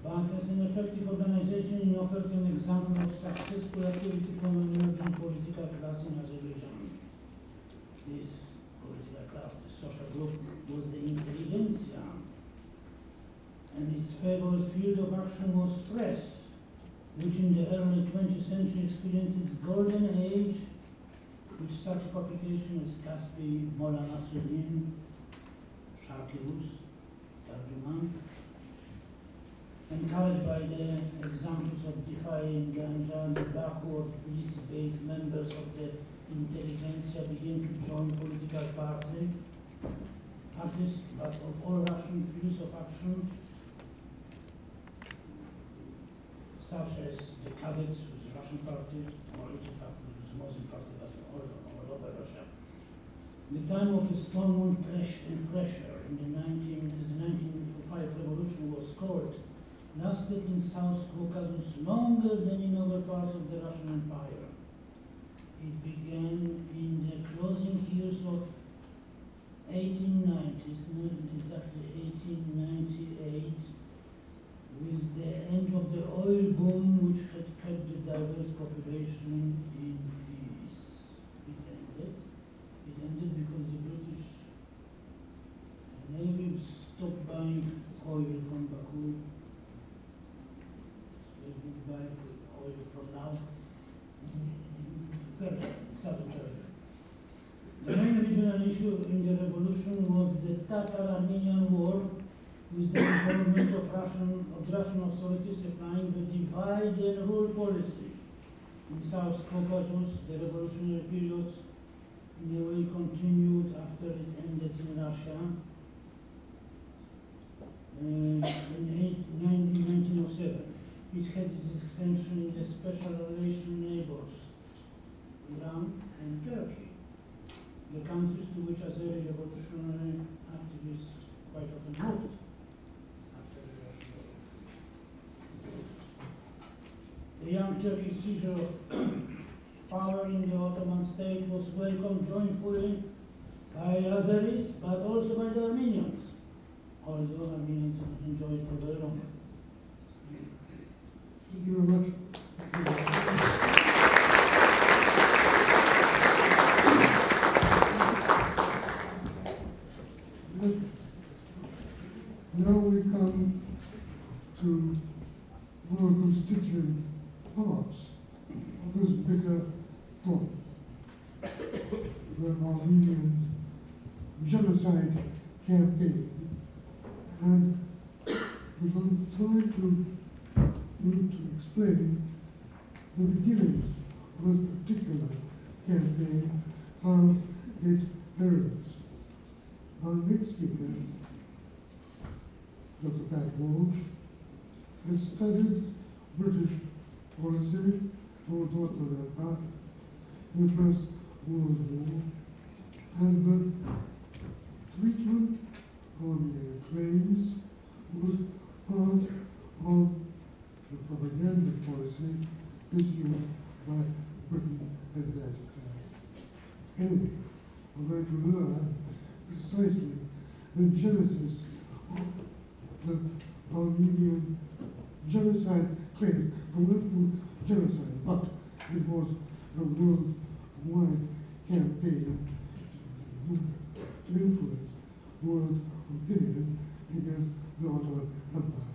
but as an effective organization, it offers an example of successful activity from an emerging political class in Azerbaijan. This political class, the social group, was the intelligentsia, and its favorite field of action was press, which in the early 20th century experienced its golden age with such publications as Kaspi, Mola Nasruddin, Sharkirus, Tarjuman, encouraged by the examples of defying Ganja, the backward police-based members of the intelligentsia began to join political parties, but of all Russian fields of action, such as the cadets, the Russian party, or in fact the Muslim party, but all over Russia. The time of the Stonewall pressure in the 1905 revolution was called lasted in South Caucasus longer than in other parts of the Russian Empire. It began in the closing years of 1890s, exactly 1898, with the end of the oil boom, which had kept the diverse population in peace. It ended because the British Navy stopped buying oil from Baku. So they would buy oil from now. Southern Serbia. The main regional issue in the revolution was the Tatar-Armenian war, with the involvement of the Russian authorities applying the divide and rule policy. In South Caucasus, the revolutionary period in a way continued after it ended in Russia. In 1907, it had its extension in the special relation neighbors, Iran and Turkey, the countries to which Azeri revolutionary activists quite often moved after the Russian Revolution. The young Turkish seizure of power in the Ottoman state was welcomed joyfully by Azeris, but also by the Armenians, although Armenians didn't enjoy it for very long. Thank you very much. Now we come to more constituent parts of this bigger thought, the Armenian genocide campaign. And we're going to try to explain the beginnings of this particular campaign, how it arose. Our next speaker, Dr. Pat Walsh, has studied British policy towards Ottoman Empire in the First World War, and the treatment on the claims was part of the propaganda policy pursued by Britain at that time. Anyway, we're going to learn precisely the genesis of the Armenian genocide claim. The word genocide, but it was a worldwide campaign to influence world opinion against the Ottoman Empire.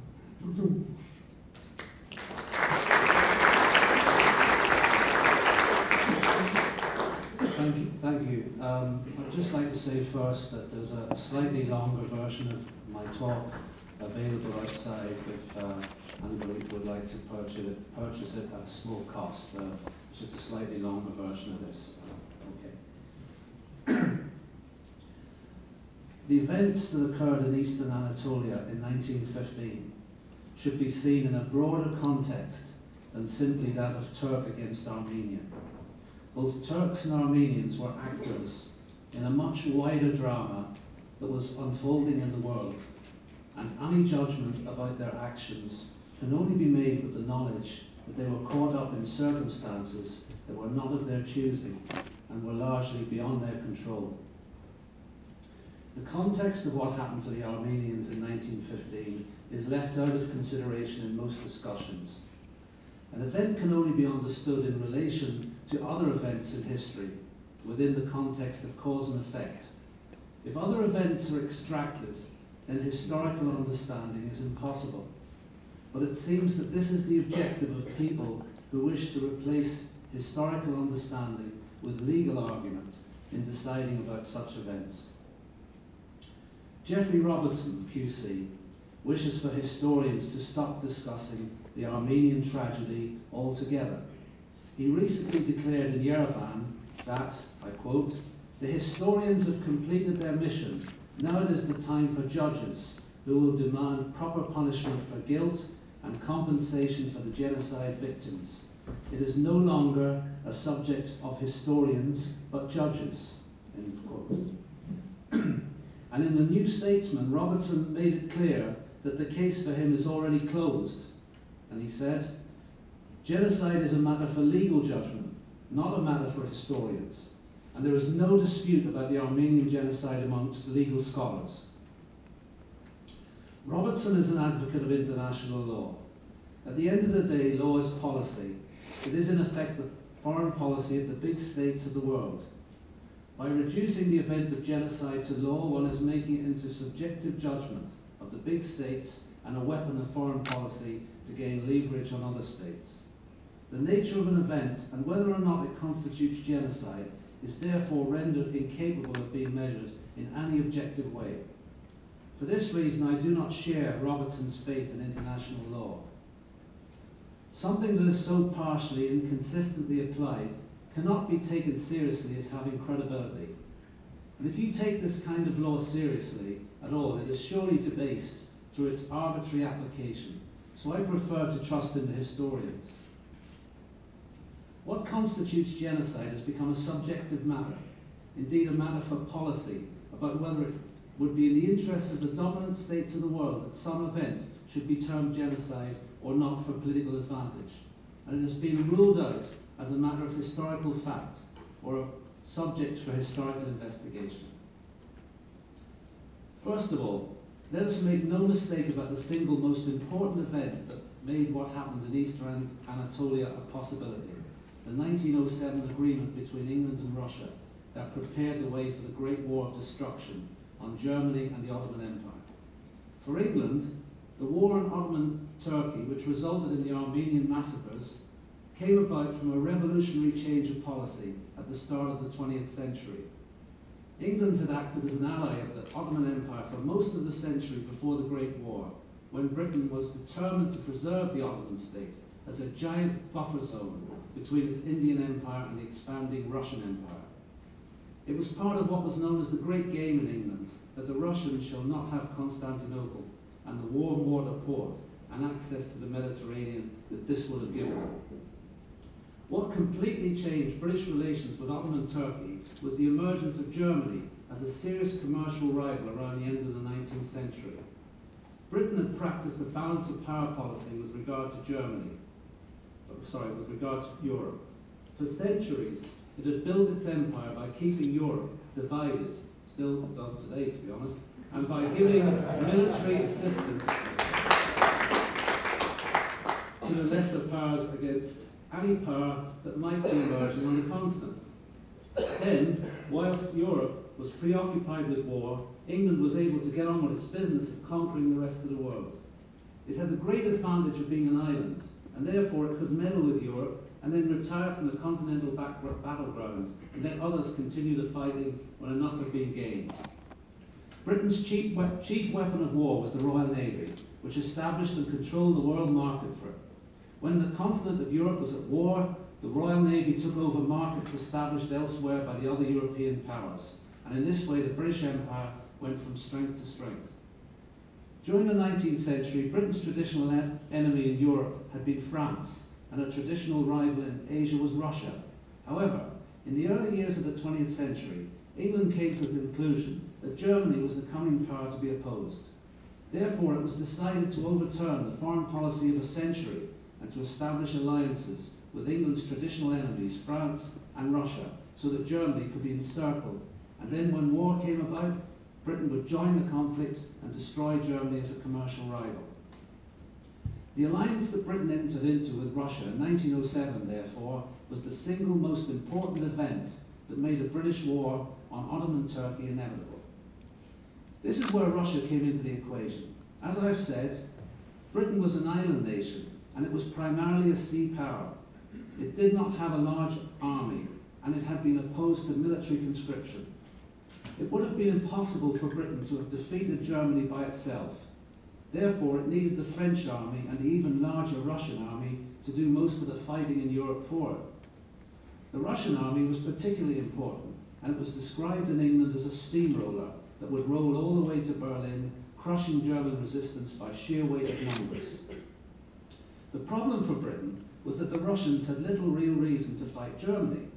Thank you. I'd just like to say first that there's a slightly longer version of my talk available outside if anybody would like to purchase it at a small cost. It's just a slightly longer version of this. Okay. The events that occurred in eastern Anatolia in 1915 should be seen in a broader context than simply that of Turk against Armenia. Both Turks and Armenians were actors in a much wider drama that was unfolding in the world, and any judgment about their actions can only be made with the knowledge that they were caught up in circumstances that were not of their choosing and were largely beyond their control. The context of what happened to the Armenians in 1915 is left out of consideration in most discussions. An event can only be understood in relation to other events in history within the context of cause and effect. If other events are extracted, then historical understanding is impossible. But it seems that this is the objective of people who wish to replace historical understanding with legal argument in deciding about such events. Geoffrey Robertson, QC, wishes for historians to stop discussing the Armenian tragedy altogether. He recently declared in Yerevan that, I quote, "The historians have completed their mission. Now it is the time for judges who will demand proper punishment for guilt and compensation for the genocide victims. It is no longer a subject of historians, but judges." End quote. And in the New Statesman, Robertson made it clear that the case for him is already closed. And he said, "Genocide is a matter for legal judgment, not a matter for historians. And there is no dispute about the Armenian genocide amongst legal scholars." Robertson is an advocate of international law. At the end of the day, law is policy. It is in effect the foreign policy of the big states of the world. By reducing the event of genocide to law, one is making it into subjective judgment of the big states and a weapon of foreign policy to gain leverage on other states. The nature of an event and whether or not it constitutes genocide is therefore rendered incapable of being measured in any objective way. For this reason, I do not share Robertson's faith in international law. Something that is so partially and inconsistently applied cannot be taken seriously as having credibility. And if you take this kind of law seriously at all, it is surely debased through its arbitrary application. So I prefer to trust in the historians. What constitutes genocide has become a subjective matter, indeed a matter for policy, about whether it would be in the interests of the dominant states of the world that some event should be termed genocide or not for political advantage. And it has been ruled out as a matter of historical fact or a subject for historical investigation. First of all, let us make no mistake about the single most important event that made what happened in Eastern Anatolia a possibility, the 1907 agreement between England and Russia that prepared the way for the Great War of Destruction on Germany and the Ottoman Empire. For England, the war on Ottoman Turkey, which resulted in the Armenian massacres, came about from a revolutionary change of policy at the start of the 20th century. England had acted as an ally of the Ottoman Empire for most of the century before the Great War, when Britain was determined to preserve the Ottoman state as a giant buffer zone between its Indian Empire and the expanding Russian Empire. It was part of what was known as the Great Game in England, that the Russians shall not have Constantinople and the warm water port and access to the Mediterranean that this would have given. What completely changed British relations with Ottoman Turkey was the emergence of Germany as a serious commercial rival around the end of the 19th century. Britain had practiced a balance of power policy with regard to Europe. For centuries, it had built its empire by keeping Europe divided, still does today to be honest, and by giving military assistance to the lesser powers against any power that might be emerging on the continent. Then, whilst Europe was preoccupied with war, England was able to get on with its business of conquering the rest of the world. It had the great advantage of being an island, and therefore it could meddle with Europe and then retire from the continental battlegrounds and let others continue the fighting when enough had been gained. Britain's chief weapon of war was the Royal Navy, which established and controlled the world market for it. When the continent of Europe was at war, the Royal Navy took over markets established elsewhere by the other European powers, and in this way the British Empire went from strength to strength. During the 19th century, Britain's traditional enemy in Europe had been France, and a traditional rival in Asia was Russia. However, in the early years of the 20th century, England came to the conclusion that Germany was the coming power to be opposed. Therefore, it was decided to overturn the foreign policy of a century and to establish alliances with England's traditional enemies, France and Russia, so that Germany could be encircled. And then when war came about, Britain would join the conflict and destroy Germany as a commercial rival. The alliance that Britain entered into with Russia in 1907, therefore, was the single most important event that made a British war on Ottoman Turkey inevitable. This is where Russia came into the equation. As I've said, Britain was an island nation, and it was primarily a sea power. It did not have a large army, and it had been opposed to military conscription. It would have been impossible for Britain to have defeated Germany by itself. Therefore, it needed the French army and the even larger Russian army to do most of the fighting in Europe for it. The Russian army was particularly important, and it was described in England as a steamroller that would roll all the way to Berlin, crushing German resistance by sheer weight of numbers. The problem for Britain was that the Russians had little real reason to fight Germany.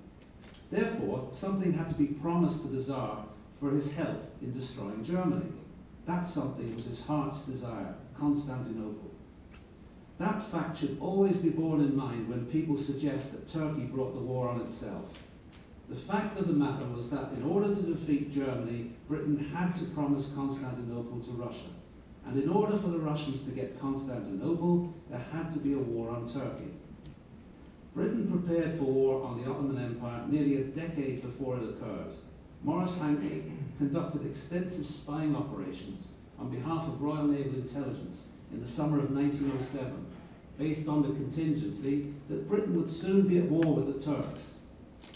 Therefore, something had to be promised to the Tsar for his help in destroying Germany. That something was his heart's desire, Constantinople. That fact should always be borne in mind when people suggest that Turkey brought the war on itself. The fact of the matter was that in order to defeat Germany, Britain had to promise Constantinople to Russia. And in order for the Russians to get Constantinople, there had to be a war on Turkey. Britain prepared for war on the Ottoman Empire nearly a decade before it occurred. Maurice Hankey conducted extensive spying operations on behalf of Royal Naval Intelligence in the summer of 1907, based on the contingency that Britain would soon be at war with the Turks.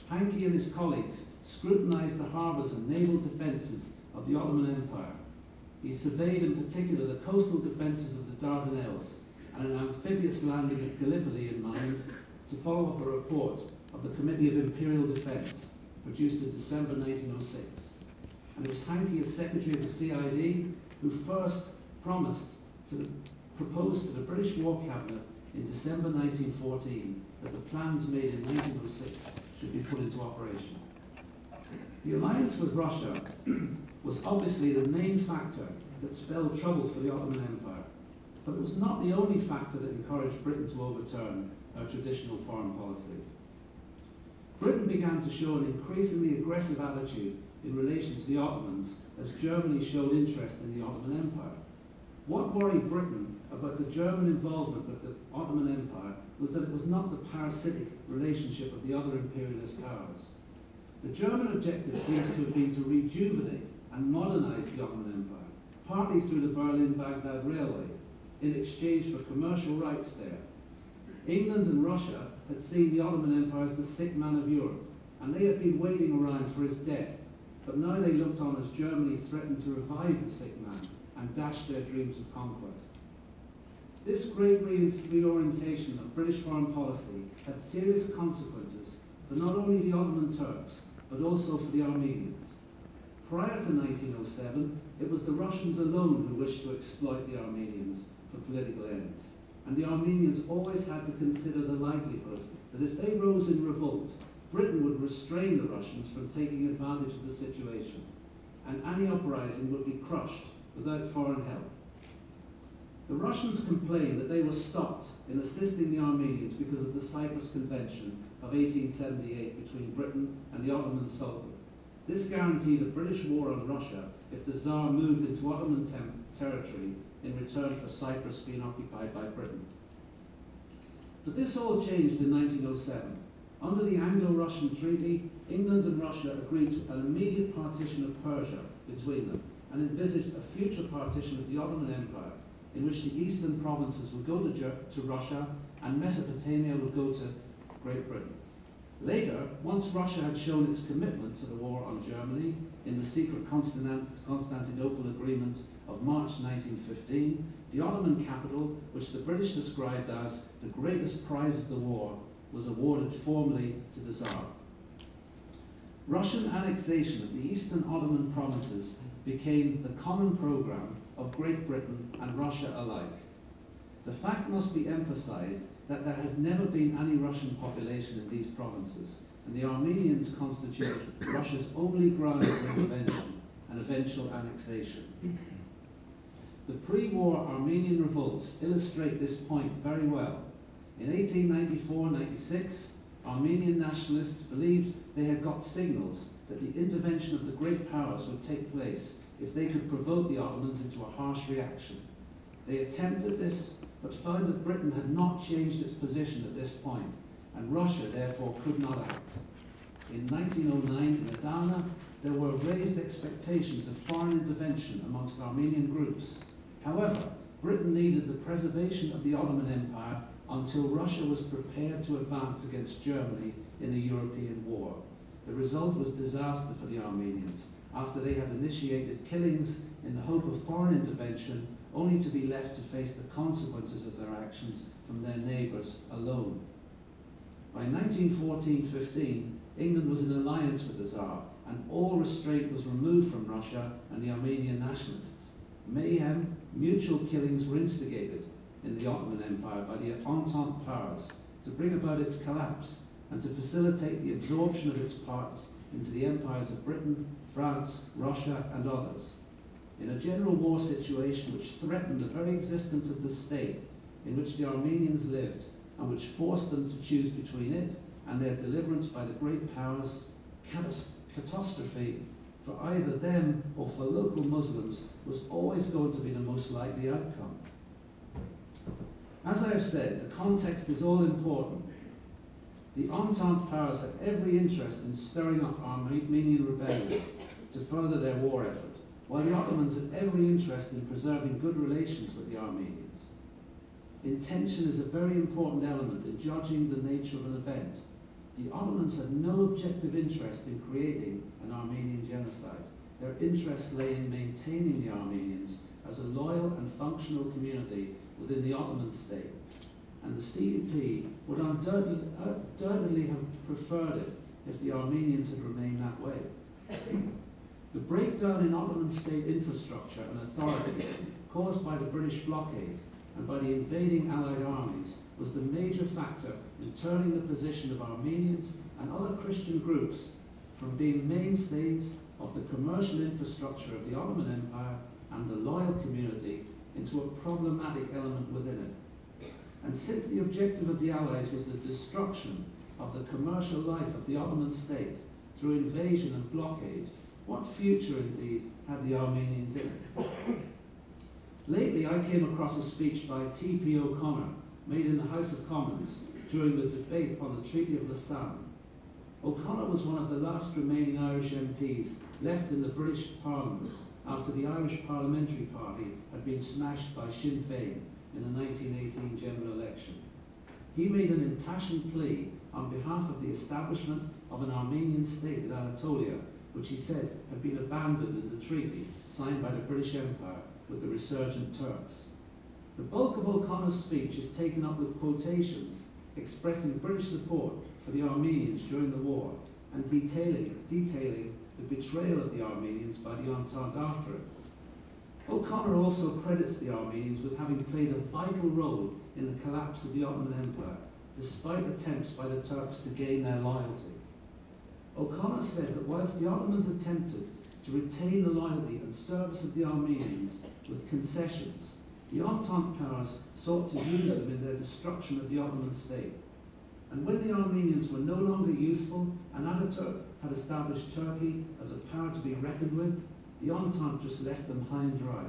Hankey and his colleagues scrutinised the harbours and naval defences of the Ottoman Empire. He surveyed in particular the coastal defences of the Dardanelles and an amphibious landing at Gallipoli in mind to follow up a report of the Committee of Imperial Defence, produced in December 1906. And it was Hankey, as Secretary of the CID, who first proposed to the British War Cabinet in December 1914 that the plans made in 1906 should be put into operation. The alliance with Russia was obviously the main factor that spelled trouble for the Ottoman Empire, but it was not the only factor that encouraged Britain to overturn her traditional foreign policy. Britain began to show an increasingly aggressive attitude in relation to the Ottomans as Germany showed interest in the Ottoman Empire. What worried Britain about the German involvement with the Ottoman Empire was that it was not the parasitic relationship of the other imperialist powers. The German objective seems to have been to rejuvenate and modernize the Ottoman Empire, partly through the Berlin-Baghdad Railway, in exchange for commercial rights there. England and Russia had seen the Ottoman Empire as the sick man of Europe, and they had been waiting around for his death, but now they looked on as Germany threatened to revive the sick man and dash their dreams of conquest. This great reorientation of British foreign policy had serious consequences for not only the Ottoman Turks, but also for the Armenians. Prior to 1907, it was the Russians alone who wished to exploit the Armenians for political ends. And the Armenians always had to consider the likelihood that if they rose in revolt, Britain would restrain the Russians from taking advantage of the situation, and any uprising would be crushed without foreign help. The Russians complained that they were stopped in assisting the Armenians because of the Cyprus Convention of 1878 between Britain and the Ottoman Sultan. This guaranteed a British war on Russia if the Tsar moved into Ottoman territory in return for Cyprus being occupied by Britain. But this all changed in 1907. Under the Anglo-Russian Treaty, England and Russia agreed to an immediate partition of Persia between them and envisaged a future partition of the Ottoman Empire in which the eastern provinces would go to Russia and Mesopotamia would go to Great Britain. Later, once Russia had shown its commitment to the war on Germany in the secret Constantinople Agreement of March 1915, the Ottoman capital, which the British described as the greatest prize of the war, was awarded formally to the Tsar. Russian annexation of the eastern Ottoman provinces became the common program of Great Britain and Russia alike. The fact must be emphasized that there has never been any Russian population in these provinces, and the Armenians constitute Russia's only ground for intervention and eventual annexation. The pre-war Armenian revolts illustrate this point very well. In 1894-96, Armenian nationalists believed they had got signals that the intervention of the great powers would take place if they could provoke the Ottomans into a harsh reaction. They attempted this, but found that Britain had not changed its position at this point, and Russia therefore could not act. In 1909 in Adana, there were raised expectations of foreign intervention amongst Armenian groups. However, Britain needed the preservation of the Ottoman Empire until Russia was prepared to advance against Germany in a European war. The result was disaster for the Armenians, after they had initiated killings in the hope of foreign intervention, only to be left to face the consequences of their actions from their neighbours alone. By 1914-15, England was in alliance with the Tsar, and all restraint was removed from Russia and the Armenian nationalists. Mayhem, mutual killings were instigated in the Ottoman Empire by the Entente powers to bring about its collapse and to facilitate the absorption of its parts into the empires of Britain, France, Russia, and others. In a general war situation which threatened the very existence of the state in which the Armenians lived and which forced them to choose between it and their deliverance by the great powers, catastrophe for either them or for local Muslims was always going to be the most likely outcome. As I have said, the context is all important. The Entente powers had every interest in stirring up Armenian rebellion to further their war effort, while the Ottomans had every interest in preserving good relations with the Armenians. Intention is a very important element in judging the nature of an event. The Ottomans had no objective interest in creating an Armenian genocide. Their interest lay in maintaining the Armenians as a loyal and functional community within the Ottoman state. And the CUP would undoubtedly have preferred it if the Armenians had remained that way. The breakdown in Ottoman state infrastructure and authority caused by the British blockade and by the invading Allied armies was the major factor in turning the position of Armenians and other Christian groups from being mainstays of the commercial infrastructure of the Ottoman Empire and the loyal community into a problematic element within it. And since the objective of the Allies was the destruction of the commercial life of the Ottoman state through invasion and blockade, what future indeed had the Armenians in it? Lately I came across a speech by T.P. O'Connor made in the House of Commons during the debate on the Treaty of Lausanne. O'Connor was one of the last remaining Irish MPs left in the British Parliament after the Irish Parliamentary Party had been smashed by Sinn Féin in the 1918 general election. He made an impassioned plea on behalf of the establishment of an Armenian state in Anatolia, which he said had been abandoned in the treaty signed by the British Empire with the resurgent Turks. The bulk of O'Connor's speech is taken up with quotations expressing British support for the Armenians during the war and detailing the betrayal of the Armenians by the Entente after it. O'Connor also credits the Armenians with having played a vital role in the collapse of the Ottoman Empire, despite attempts by the Turks to gain their loyalty. O'Connor said that whilst the Ottomans attempted to retain the loyalty and service of the Armenians with concessions, the Entente powers sought to use them in their destruction of the Ottoman state. And when the Armenians were no longer useful and Ataturk had established Turkey as a power to be reckoned with, the Entente just left them high and dry.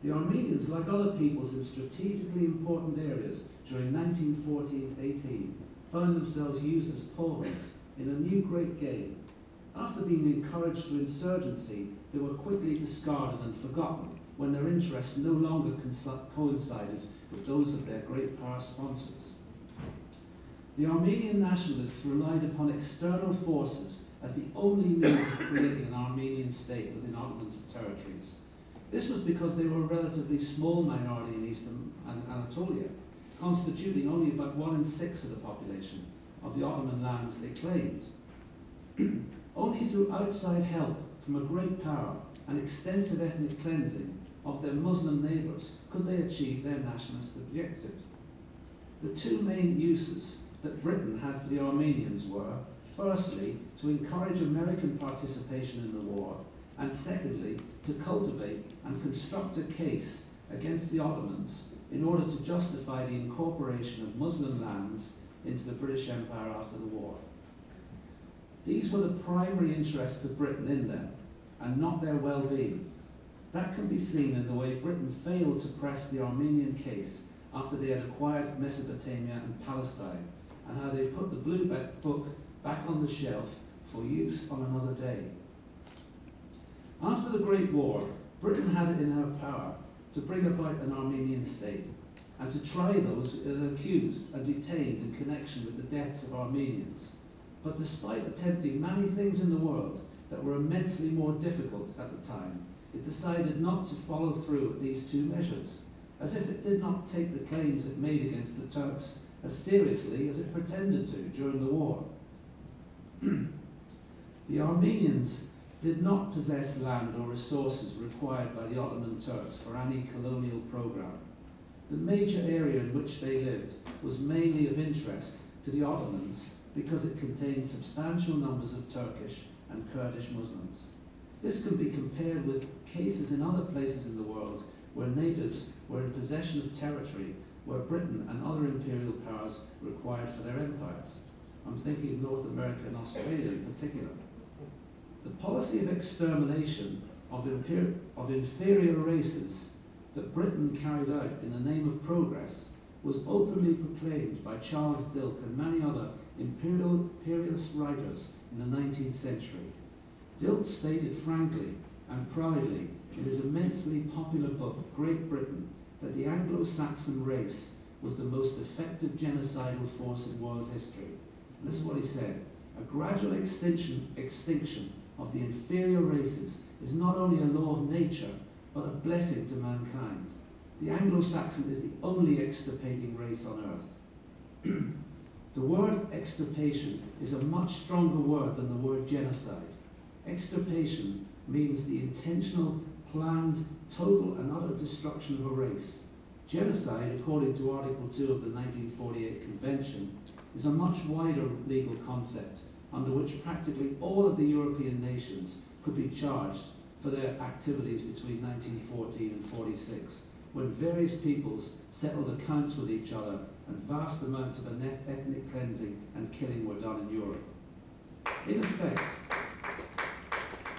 The Armenians, like other peoples in strategically important areas during 1914-18, found themselves used as pawns in a new great game. After being encouraged to insurgency, they were quickly discarded and forgotten when their interests no longer coincided with those of their great power sponsors. The Armenian nationalists relied upon external forces as the only means of creating an Armenian state within Ottoman territories. This was because they were a relatively small minority in eastern Anatolia, constituting only about 1 in 6 of the population of the Ottoman lands they claimed. Only through outside help from a great power and extensive ethnic cleansing of their Muslim neighbours could they achieve their nationalist objective. The two main uses that Britain had for the Armenians were, firstly, to encourage American participation in the war, and secondly, to cultivate and construct a case against the Ottomans in order to justify the incorporation of Muslim lands into the British Empire after the war. These were the primary interests of Britain in them, and not their well-being. That can be seen in the way Britain failed to press the Armenian case after they had acquired Mesopotamia and Palestine, and how they put the Blue Book back on the shelf for use on another day. After the Great War, Britain had it in her power to bring about an Armenian state and to try those accused and detained in connection with the deaths of Armenians. But despite attempting many things in the world that were immensely more difficult at the time, it decided not to follow through with these two measures, as if it did not take the claims it made against the Turks as seriously as it pretended to during the war. The Armenians did not possess land or resources required by the Ottoman Turks for any colonial program. The major area in which they lived was mainly of interest to the Ottomans because it contained substantial numbers of Turkish and Kurdish Muslims. This can be compared with cases in other places in the world where natives were in possession of territory where Britain and other imperial powers required for their empires. I'm thinking of North America and Australia in particular. The policy of extermination of inferior races that Britain carried out in the name of progress was openly proclaimed by Charles Dilke and many other imperialist writers in the 19th century. Dilke stated frankly and proudly in his immensely popular book, Great Britain, that the Anglo-Saxon race was the most effective genocidal force in world history. And this is what he said: a gradual extinction of the inferior races is not only a law of nature, but a blessing to mankind. The Anglo-Saxon is the only extirpating race on earth. The word extirpation is a much stronger word than the word genocide. Extirpation means the intentional, planned, total and utter destruction of a race. Genocide, according to Article 2 of the 1948 Convention, is a much wider legal concept under which practically all of the European nations could be charged for their activities between 1914 and 46, when various peoples settled accounts with each other and vast amounts of ethnic cleansing and killing were done in Europe. In effect,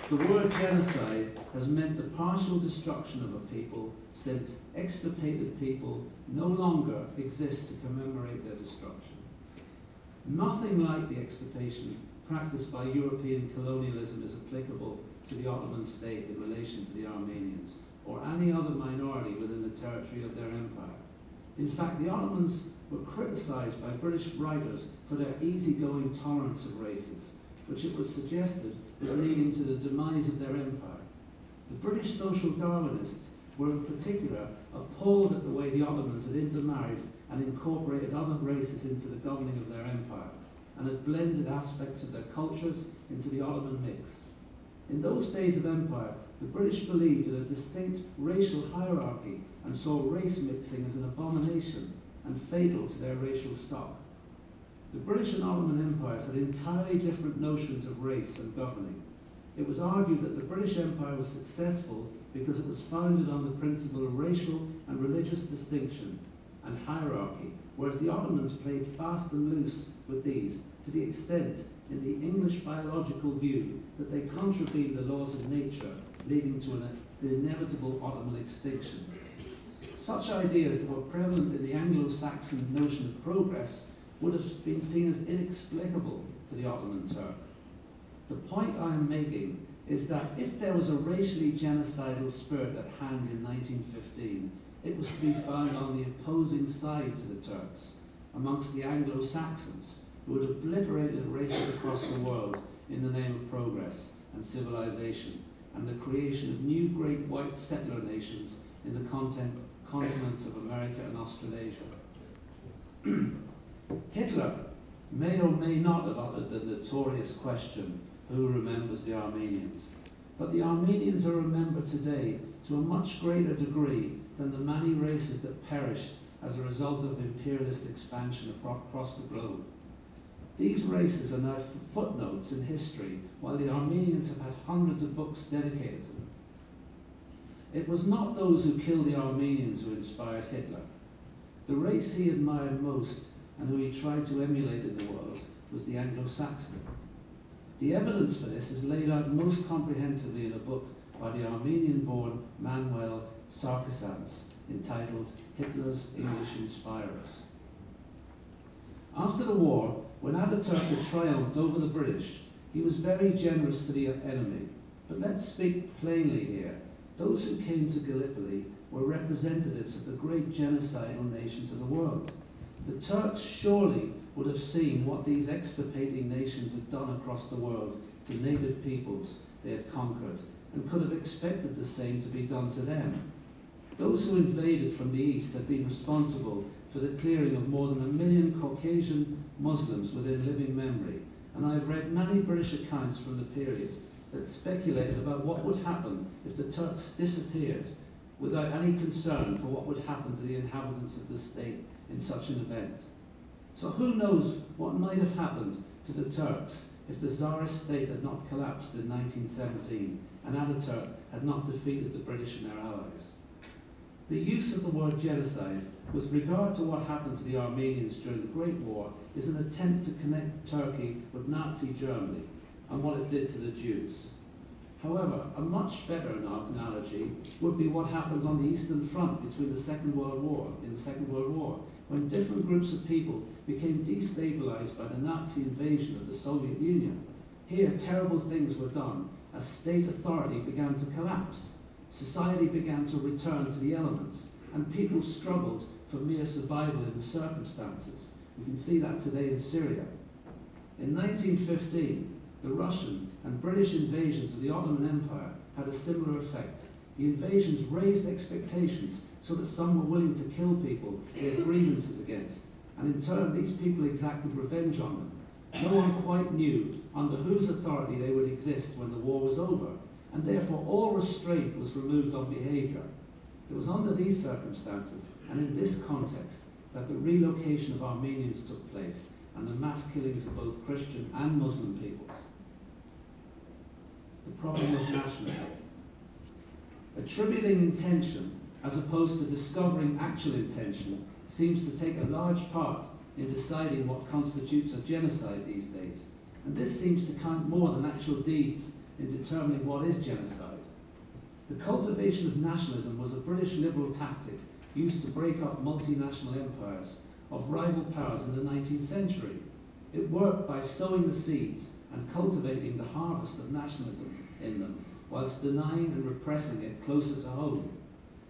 the word genocide has meant the partial destruction of a people, since extirpated people no longer exist to commemorate their destruction. Nothing like the extirpation practiced by European colonialism is applicable to the Ottoman state in relation to the Armenians, or any other minority within the territory of their empire. In fact, the Ottomans were criticized by British writers for their easygoing tolerance of races, which it was suggested was leading to the demise of their empire. The British social Darwinists were in particular appalled at the way the Ottomans had intermarried and incorporated other races into the governing of their empire, and had blended aspects of their cultures into the Ottoman mix. In those days of empire, the British believed in a distinct racial hierarchy and saw race mixing as an abomination and fatal to their racial stock. The British and Ottoman empires had entirely different notions of race and governing. It was argued that the British Empire was successful because it was founded on the principle of racial and religious distinction and hierarchy, whereas the Ottomans played fast and loose with these to the extent, in the English biological view, that they contravened the laws of nature, leading to an inevitable Ottoman extinction. Such ideas that were prevalent in the Anglo-Saxon notion of progress would have been seen as inexplicable to the Ottoman Turk. The point I am making is that if there was a racially genocidal spirit at hand in 1915, it was to be found on the opposing side to the Turks, amongst the Anglo-Saxons, who had obliterated races across the world in the name of progress and civilization, and the creation of new great white settler nations in the continents of America and Australasia. Hitler may or may not have uttered the notorious question, who remembers the Armenians? But the Armenians are remembered today to a much greater degree than the many races that perished as a result of imperialist expansion across the globe. These races are now footnotes in history, while the Armenians have had hundreds of books dedicated to them. It was not those who killed the Armenians who inspired Hitler. The race he admired most and who he tried to emulate in the world was the Anglo-Saxon. The evidence for this is laid out most comprehensively in a book by the Armenian-born Manuel Sarkisyan, entitled Hitler's English Inspirers. After the war, when Ataturk had triumphed over the British, he was very generous to the enemy. But let's speak plainly here. Those who came to Gallipoli were representatives of the great genocidal nations of the world. The Turks surely would have seen what these extirpating nations had done across the world to native peoples they had conquered, and could have expected the same to be done to them. Those who invaded from the east had been responsible for the clearing of more than 1 million Caucasian Muslims within living memory, and I have read many British accounts from the period that speculated about what would happen if the Turks disappeared without any concern for what would happen to the inhabitants of the state in such an event. So who knows what might have happened to the Turks if the Tsarist state had not collapsed in 1917 and Ataturk had not defeated the British and their allies. The use of the word genocide with regard to what happened to the Armenians during the Great War is an attempt to connect Turkey with Nazi Germany and what it did to the Jews. However, a much better analogy would be what happened on the Eastern Front between the Second World War, when different groups of people became destabilized by the Nazi invasion of the Soviet Union. Here, terrible things were done as state authority began to collapse. Society began to return to the elements, and people struggled for mere survival in the circumstances. We can see that today in Syria. In 1915, the Russian and British invasions of the Ottoman Empire had a similar effect. The invasions raised expectations so that some were willing to kill people they had grievances against, and in turn these people exacted revenge on them. No one quite knew under whose authority they would exist when the war was over, and therefore all restraint was removed on behaviour. It was under these circumstances and in this context that the relocation of Armenians took place and the mass killings of both Christian and Muslim peoples. The problem of nationalism. Attributing intention as opposed to discovering actual intention seems to take a large part in deciding what constitutes a genocide these days, and this seems to count more than actual deeds in determining what is genocide. The cultivation of nationalism was a British liberal tactic used to break up multinational empires of rival powers in the 19th century. It worked by sowing the seeds and cultivating the harvest of nationalism in them, whilst denying and repressing it closer to home.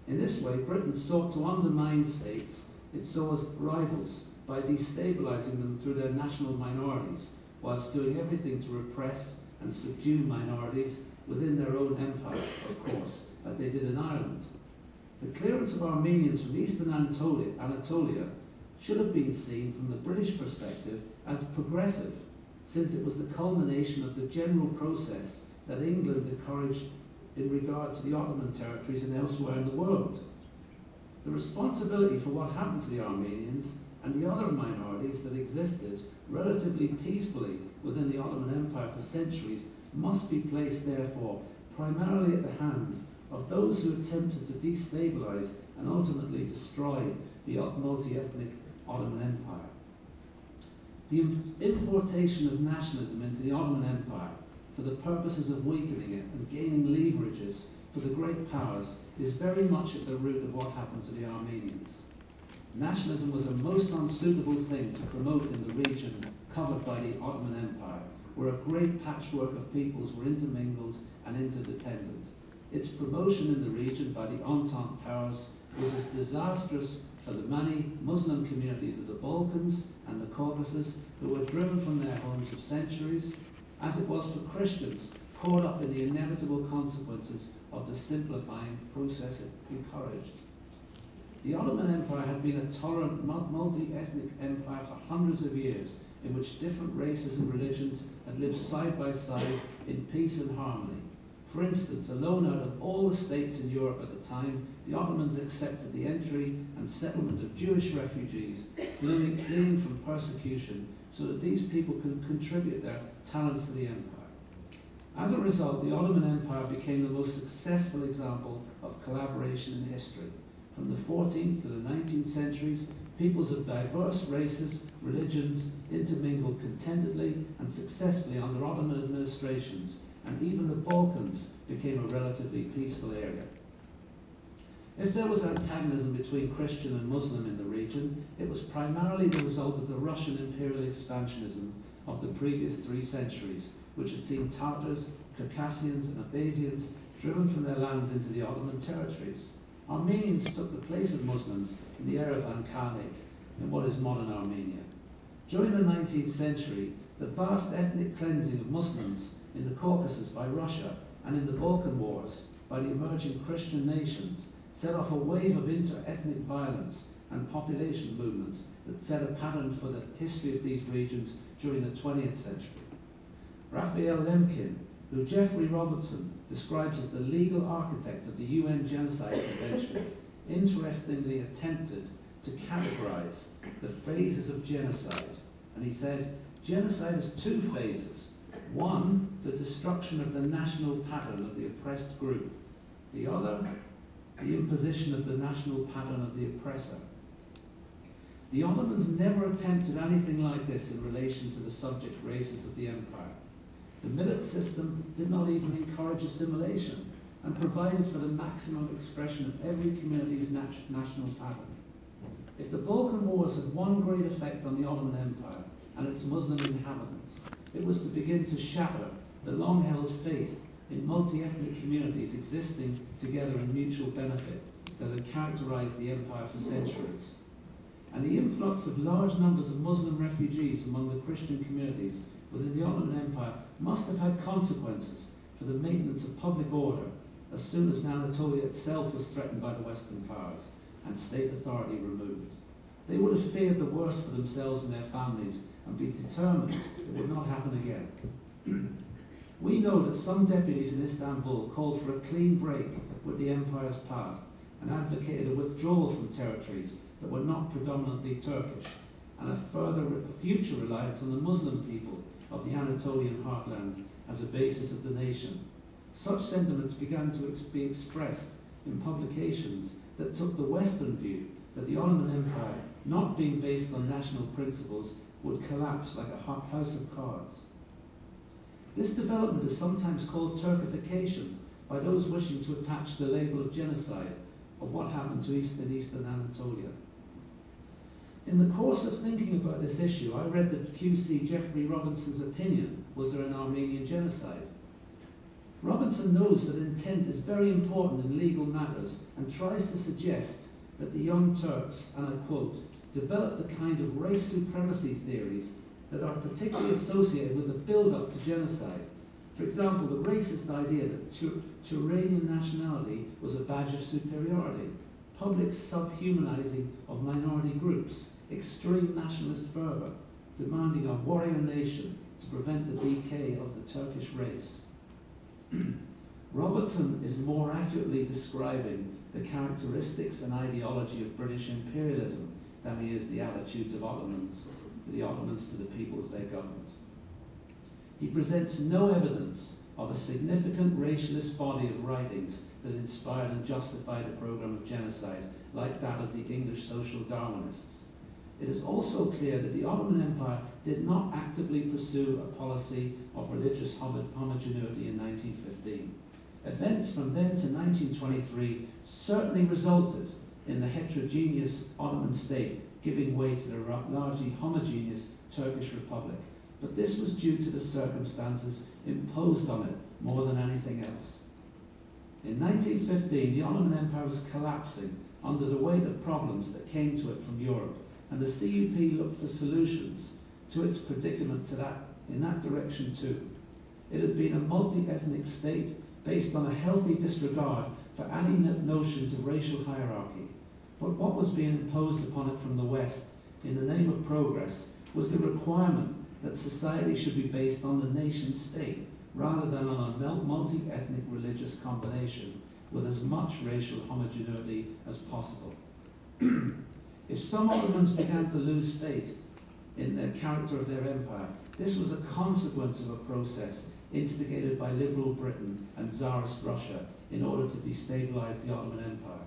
In this way, Britain sought to undermine states it saw as rivals by destabilizing them through their national minorities, whilst doing everything to repress and subdue minorities within their own empire, of course, as they did in Ireland. The clearance of Armenians from eastern Anatolia should have been seen from the British perspective as progressive, since it was the culmination of the general process that England encouraged in regard to the Ottoman territories and elsewhere in the world. The responsibility for what happened to the Armenians and the other minorities that existed relatively peacefully within the Ottoman Empire for centuries must be placed, therefore, primarily at the hands of those who attempted to destabilize and ultimately destroy the multi-ethnic Ottoman Empire. The importation of nationalism into the Ottoman Empire for the purposes of weakening it and gaining leverages for the great powers is very much at the root of what happened to the Armenians. Nationalism was a most unsuitable thing to promote in the region covered by the Ottoman Empire, where a great patchwork of peoples were intermingled and interdependent. Its promotion in the region by the Entente powers was as disastrous for the many Muslim communities of the Balkans and the Caucasus who were driven from their homes of centuries, as it was for Christians caught up in the inevitable consequences of the simplifying process it encouraged. The Ottoman Empire had been a tolerant, multi-ethnic empire for hundreds of years, in which different races and religions had lived side by side in peace and harmony. For instance, alone out of all the states in Europe at the time, the Ottomans accepted the entry and settlement of Jewish refugees fleeing from persecution so that these people could contribute their talents to the empire. As a result, the Ottoman Empire became the most successful example of collaboration in history. From the 14th to the 19th centuries, peoples of diverse races, religions intermingled contentedly and successfully under Ottoman administrations, and even the Balkans became a relatively peaceful area. If there was antagonism between Christian and Muslim in the region, it was primarily the result of the Russian imperial expansionism of the previous 3 centuries, which had seen Tatars, Circassians and Abkhasians driven from their lands into the Ottoman territories. Armenians took the place of Muslims in the Yerevan Khanate in what is modern Armenia. During the 19th century, the vast ethnic cleansing of Muslims in the Caucasus by Russia and in the Balkan Wars by the emerging Christian nations set off a wave of inter-ethnic violence and population movements that set a pattern for the history of these regions during the 20th century. Raphael Lemkin, who Geoffrey Robertson describes as the legal architect of the UN Genocide Convention, interestingly attempted to categorize the phases of genocide. And he said, genocide has 2 phases. One, the destruction of the national pattern of the oppressed group. The other, the imposition of the national pattern of the oppressor. The Ottomans never attempted anything like this in relation to the subject races of the empire. The millet system did not even encourage assimilation and provided for the maximum expression of every community's national pattern. If the Balkan Wars had one great effect on the Ottoman Empire and its Muslim inhabitants, it was to begin to shatter the long-held faith in multi-ethnic communities existing together in mutual benefit that had characterized the empire for centuries. And the influx of large numbers of Muslim refugees among the Christian communities within the Ottoman Empire must have had consequences for the maintenance of public order as soon as Anatolia itself was threatened by the Western powers and state authority removed. They would have feared the worst for themselves and their families and be determined it would not happen again. We know that some deputies in Istanbul called for a clean break with the empire's past and advocated a withdrawal from territories that were not predominantly Turkish and a future reliance on the Muslim people of the Anatolian heartland as a basis of the nation. Such sentiments began to be expressed in publications that took the Western view that the Ottoman Empire, not being based on national principles, would collapse like a house of cards. This development is sometimes called Turkification by those wishing to attach the label of genocide of what happened to Eastern Anatolia. In the course of thinking about this issue, I read that QC Geoffrey Robinson's opinion, was there an Armenian genocide? Robinson knows that intent is very important in legal matters and tries to suggest that the Young Turks, and I quote, developed a kind of race supremacy theories that are particularly associated with the build-up to genocide. For example, the racist idea that Turanian nationality was a badge of superiority, public subhumanizing of minority groups, extreme nationalist fervor, demanding a warrior nation to prevent the decay of the Turkish race. Robertson is more accurately describing the characteristics and ideology of British imperialism than he is the attitudes of the Ottomans to the peoples they governed. He presents no evidence of a significant racialist body of writings that inspired and justified a program of genocide like that of the English social Darwinists. It is also clear that the Ottoman Empire did not actively pursue a policy of religious homogeneity in 1915. Events from then to 1923 certainly resulted in the heterogeneous Ottoman state giving way to the largely homogeneous Turkish Republic, but this was due to the circumstances imposed on it more than anything else. In 1915, the Ottoman Empire was collapsing under the weight of problems that came to it from Europe, and the CUP looked for solutions to its predicament in that direction too. It had been a multi-ethnic state based on a healthy disregard for any notions of racial hierarchy. But what was being imposed upon it from the West in the name of progress was the requirement that society should be based on the nation state rather than on a multi-ethnic religious combination with as much racial homogeneity as possible. If some Ottomans began to lose faith in the character of their empire, this was a consequence of a process instigated by liberal Britain and Tsarist Russia in order to destabilize the Ottoman Empire.